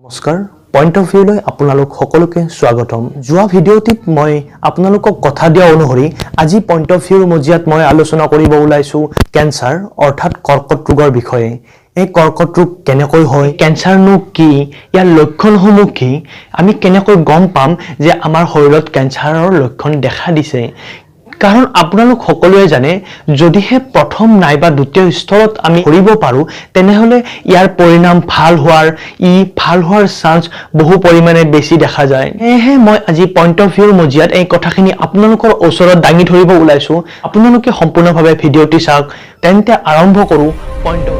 নমস্কাৰ point of ভিউলৈ আপোনালোক সকলোকে স্বাগতম যোৱা ভিডিঅ'টিত মই আপোনালোকক কথা দিয়া অনুসৰি আজি পইণ্ট অফ ভিউৰ মজিয়াত মই আলোচনা কৰিব ওলাইছো কেন্সাৰ অৰ্থাৎ কৰ্কট ৰোগৰ বিষয়ে এই কৰ্কট ৰোগ কেনেকৈ হয় কেন্সাৰনো কি ইয়াৰ লক্ষণসমূহ কি আমি কেনেকৈ গম পাম যে আমাৰ শৰীৰত কেন্সাৰৰ লক্ষণ দেখা দিছে কাৰণ আপোনালোক সকলোৱে জানে যদিহে প্ৰথম নাইবা দ্বিতীয় স্তৰত আমি কৰিব পাৰো তেনেহলে ইয়াৰ পৰিণাম ভাল হোৱাৰ চান্স বহু পৰিমাণে বেছি দেখা যায় এহে মই আজি পইণ্ট অফ ভিউৰ মজিয়াত এই কথাখিনি আপোনালোকৰ ওচৰত দাঙি ধৰিব ওলাইছো আপোনালোকে সম্পূৰ্ণভাৱে ভিডিঅ'টি চাওক তেন্তে আৰম্ভ কৰো পইণ্ট অফ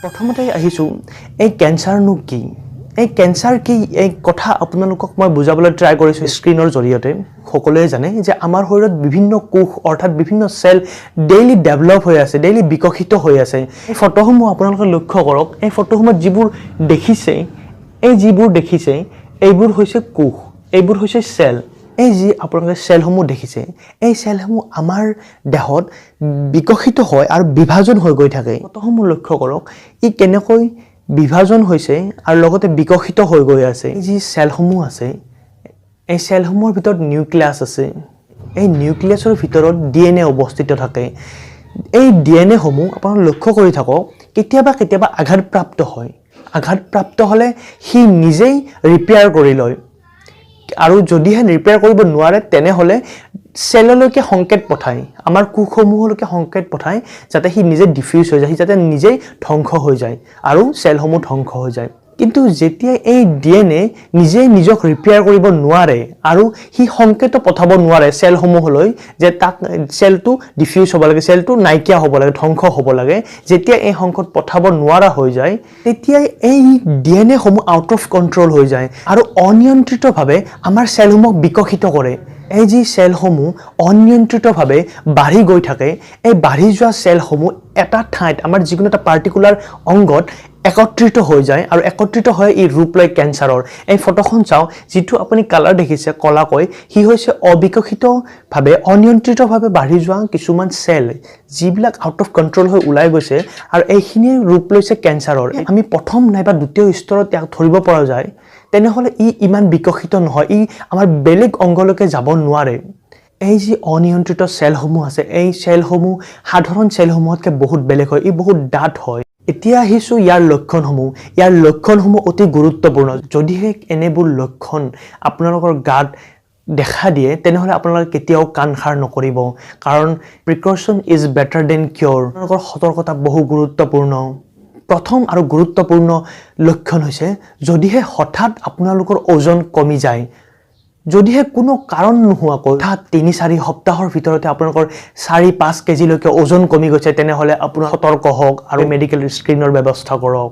প্ৰথমতে আহিছো এই কেন্সাৰনো কি এই কেন্সাৰ কি এই কথা আপোনালোকক মই বুজাবলৈ ট্ৰাই কৰিছো স্ক্ৰিনৰ জৰিয়তে সকলোৱে জানে যে আমাৰ শৰীৰত বিভিন্ন কোষ অৰ্থাৎ বিভিন্ন সেল ডেইলি ডেভেলপ হৈ আছে ডেইলি বিকশিত হৈ আছে এই ফটোসমূহ আপোনালোকে লক্ষ্য কৰক এই ফটোসমূহত যিবোৰ দেখিছে এইবোৰ হৈছে কোষ এইবোৰ হৈছে সেল এই যি আপোনালোকে সেলসমূহ দেখিছে এই সেলসমূহ আমাৰ দেহত বিকশিত হয় আৰু বিভাজন হৈ গৈ থাকে ফটোসমূহ লক্ষ্য কৰক ই কেনেকৈ বিভাজন হৈছে আৰু লগতে বিকশিত হৈ গৈ আছে এই যি সেলসমূহ আছে এই সেলসমূহৰ ভিতৰত নিউক্লিয়াছ আছে এই নিউক্লিয়াছৰ ভিতৰত ডিএনএ অৱস্থিত থাকে এই ডিএনএ সমূহ আপোনালোকে লক্ষ্য কৰি থাকক কেতিয়াবা আঘাতপ্ৰাপ্ত হলে সি নিজেই ৰিপেয়াৰ কৰি লয় আৰু যদিহে ৰিপেয়াৰ কৰিব নোৱাৰে তেনেহলে সেললৈকে সংকেত পঠায় আমাৰ কোষসমূহলৈকে সংকেত পঠায় যাতে সি নিজে ডিফিউজ হৈ যায় যাতে নিজেই ধ্বংস হৈ যায় আৰু সেলসমূহ ধ্বংস হৈ যায় কিন্তু যেতিয়া এই ডিএনএ নিজক ৰিপেয়াৰ কৰিব নোৱাৰে আৰু সি সংকেত পঠাব নোৱাৰে সেলসমূহলৈ যে তাক সেলটো ডিফিউজ হ'ব লাগে সেলটো নাইকিয়া হ'ব লাগে ধ্বংস হ'ব লাগে যেতিয়া এই সংকেত পঠাব নোৱাৰা হৈ যায় তেতিয়া এই ডিএনএ সমূহ আউট অফ কন্ট্ৰল হৈ যায় আৰু অনিয়ন্ত্ৰিতভাৱে আমাৰ সেলসমূহক বিকশিত কৰে এই যি সেলসমূহ অনিয়ন্ত্ৰিতভাৱে বাঢ়ি গৈ থাকে এই বাঢ়ি যোৱা সেলসমূহ এটা ঠাইত আমাৰ যিকোনো এটা পাৰ্টিকুলাৰ অংগত একত্ৰিত হৈ যায় আৰু একত্ৰিত হৈ ই ৰূপ লয় কেন্সাৰৰ এই ফটোখন চাও যিটো আপুনি কালাৰ দেখিছে কলাকৈ হি হৈছে অবিকশিতভাৱে অনিয়ন্ত্ৰিতভাৱে বাঢ়ি যোৱা কিছুমান সেল যিবিলাক আউট অফ কন্ট্ৰল হৈ ওলাই গৈছে আৰু এইখিনিৰ ৰূপ লৈছে কেন্সাৰৰ আমি প্ৰথম নাইবা দ্বিতীয় স্তৰত ইয়াক ধৰিব পৰা যায় তেনেহলে ই ইমান বিকশিত নহয় ই আমাৰ বেলেগ অংগলৈকে যাব নোৱাৰে এই যি অনিয়ন্ত্ৰিত সেলসমূহ আছে এই সেলসমূহ সাধাৰণ সেলসমূহতকৈ বহুত বেলেগ হয় ই বহুত ডাঠ হয় এতিয়া আহিছো ইয়াৰ লক্ষণসমূহ অতি গুৰুত্বপূৰ্ণ যদিহে এনেবোৰ লক্ষণ আপোনালোকৰ গাত দেখা দিয়ে তেনেহলে আপোনালোকে কেতিয়াও কাণসাৰ নকৰিব কাৰণ প্ৰিকশ্যন ইজ বেটাৰ দেন কিয়ৰ আপোনালোকৰ সতৰ্কতা বহু গুৰুত্বপূৰ্ণ প্ৰথম আৰু গুৰুত্বপূৰ্ণ লক্ষণ হৈছে যদিহে হঠাৎ আপোনালোকৰ ওজন কমি যায় যদিহে কোনো কাৰণ নোহোৱাকৈ হঠাৎ ৩-৪ সপ্তাহৰ ভিতৰতে আপোনালোকৰ ৪-৫ কেজিলৈকে ওজন কমি গৈছে তেনেহলে আপোনাৰ সতৰ্ক হওক আৰু মেডিকেল স্ক্ৰিনৰ ব্যৱস্থা কৰক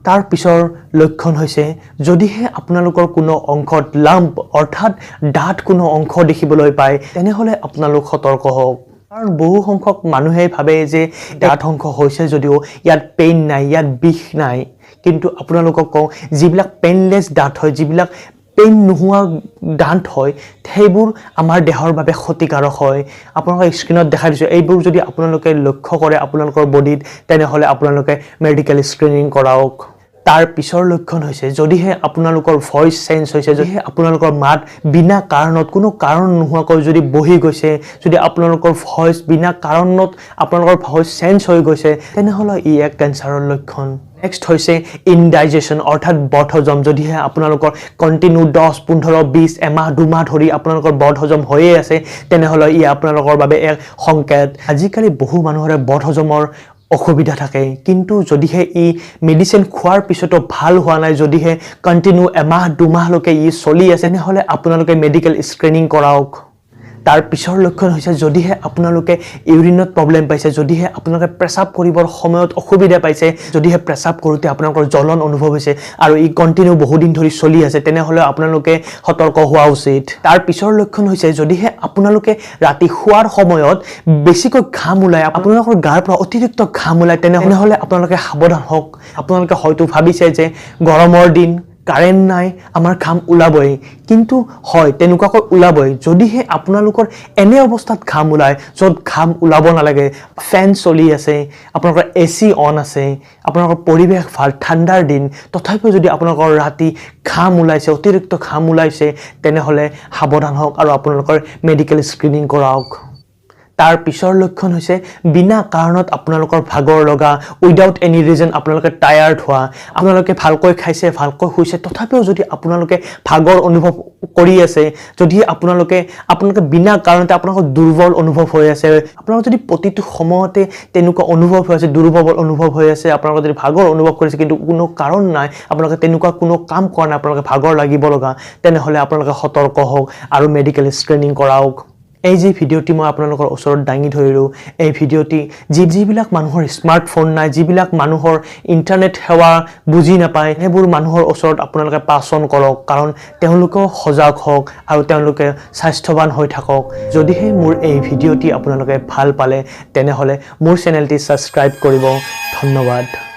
তাৰ পিছৰ লক্ষণ হৈছে যদিহে আপোনালোকৰ কোনো অংশত লাম্প অৰ্থাৎ ডাঠ কোনো অংশ দেখিবলৈ পায় তেনেহলে আপোনালোক সতৰ্ক হওক কাৰণ বহু সংখ্যক মানুহে ভাবে যে ডাঠ অংশ হৈছে যদিও ইয়াত পেইন নাই ইয়াত বিষ নাই কিন্তু আপোনালোকক কওঁ যিবিলাক পেইনলেছ ডাঠ হয় যিবিলাক পেইন নোহোৱা ডাঠ হয় সেইবোৰ আমাৰ দেহৰ বাবে ক্ষতিকাৰক হয় আপোনালোকে স্ক্ৰিনত দেখাই দিছো এইবোৰ যদি আপোনালোকে লক্ষ্য কৰে আপোনালোকৰ বডিত তেনেহলে আপোনালোকে মেডিকেল স্ক্ৰিনিং কৰাওক তাৰ পিছৰ লক্ষণ হৈছে যদিহে আপোনালোকৰ ভইচ চেঞ্জ হৈছে যদিহে আপোনালোকৰ মাত বিনা কাৰণত কোনো কাৰণ নোহোৱাকৈ যদি বহি গৈছে যদি আপোনালোকৰ ভইচ বিনা কাৰণত আপোনালোকৰ ভইচ চেঞ্জ হৈ গৈছে তেনেহলে ই এক কেন্সাৰৰ লক্ষণ নেক্সট হৈছে ইনডাইজেশ্যন অৰ্থাৎ বদহজম যদিহে আপোনালোকৰ কণ্টিনিউ 10-15-20 এমাহ দুমাহ ধৰি আপোনালোকৰ বদহজম হৈয়ে আছে তেনেহলে ই আপোনালোকৰ বাবে এক সংকেত আজিকালি বহু মানুহৰে বদহজমৰ অসুবিধা থাকে কিন্তু যদিহে ই মেডিচিন খোৱাৰ পিছতো ভাল হোৱা নাই যদিহে কণ্টিনিউ এমাহ দুমাহলৈকে ই চলি আছে তেনেহলে আপোনালোকে মেডিকেল স্ক্ৰিনিং কৰাওক তাৰ পিছৰ লক্ষণ হৈছে যদিহে আপোনালোকে ইউৰিনত প্ৰব্লেম পাইছে যদিহে আপোনালোকে প্ৰেসাব কৰিবৰ সময়ত অসুবিধা পাইছে যদিহে প্ৰেসাব কৰোঁতে আপোনালোকৰ জ্বলন অনুভৱ হৈছে আৰু ই কণ্টিনিউ বহুদিন ধৰি চলি আছে তেনেহলে আপোনালোকে সতৰ্ক হোৱা উচিত তাৰ পিছৰ লক্ষণ হৈছে যদিহে আপোনালোকে ৰাতি শোৱাৰ সময়ত বেছিকৈ ঘাম ওলাই আপোনালোকৰ গাৰ পৰা অতিৰিক্ত ঘাম ওলাই তেনেহলে আপোনালোকে সাৱধান হওক আপোনালোকে হয়তো ভাবিছে যে গৰমৰ দিন কাৰেণ্ট নাই আমাৰ ঘাম ওলাবই কিন্তু হয় তেনেকুৱাকৈ ওলাবই যদিহে আপোনালোকৰ এনে অৱস্থাত ঘাম ওলায় য'ত ঘাম ওলাব নালাগে ফেন চলি আছে আপোনালোকৰ এচি অন আছে আপোনালোকৰ পৰিৱেশ ভাল ঠাণ্ডাৰ দিন তথাপিও যদি আপোনালোকৰ ৰাতি ঘাম ওলাইছে অতিৰিক্ত ঘাম ওলাইছে তেনেহ'লে সাৱধান হওক আৰু আপোনালোকৰ মেডিকেল স্ক্ৰিনিং কৰাওক তাৰ পিছৰ লক্ষণ হৈছে বিনা কাৰণত আপোনালোকৰ ভাগৰ লগা উইদাউট এনি ৰিজন আপোনালোকে টায়াৰ্ড হোৱা আপোনালোকে ভালকৈ খাইছে ভালকৈ শুইছে তথাপিও যদি আপোনালোকে ভাগৰ অনুভৱ কৰি আছে যদি আপোনালোকে বিনা কাৰণতে আপোনালোকৰ দুৰ্বল অনুভৱ হৈ আছে আপোনালোকৰ যদি প্ৰতিটো সময়তে তেনেকুৱা অনুভৱ হৈ আছে দুৰ্বল অনুভৱ হৈ আছে আপোনালোকে যদি ভাগৰ অনুভৱ কৰিছে কিন্তু কোনো কাৰণ নাই আপোনালোকে তেনেকুৱা কোনো কাম কৰা নাই আপোনালোকে ভাগৰ লাগিব লগা তেনেহ'লে আপোনালোকে সতৰ্ক হওক আৰু মেডিকেল স্ক্ৰিনিং কৰাওক এই যে ভিডিঅ'টি মই আপোনালোকৰ ওচৰত দাঙি ধৰিলোঁ এই ভিডিঅ'টি যিবিলাক মানুহৰ স্মাৰ্টফোন নাই যিবিলাক মানুহৰ ইণ্টাৰনেট সেৱা বুজি নাপায় সেইবোৰ মানুহৰ ওচৰত আপোনালোকে পাছ অন কৰক কাৰণ তেওঁলোকেও সজাগ হওক আৰু তেওঁলোকে স্বাস্থ্যৱান হৈ থাকক যদিহে মোৰ এই ভিডিঅ'টি আপোনালোকে ভাল পালে তেনেহ'লে মোৰ চেনেলটি ছাবস্ক্ৰাইব কৰিব ধন্যবাদ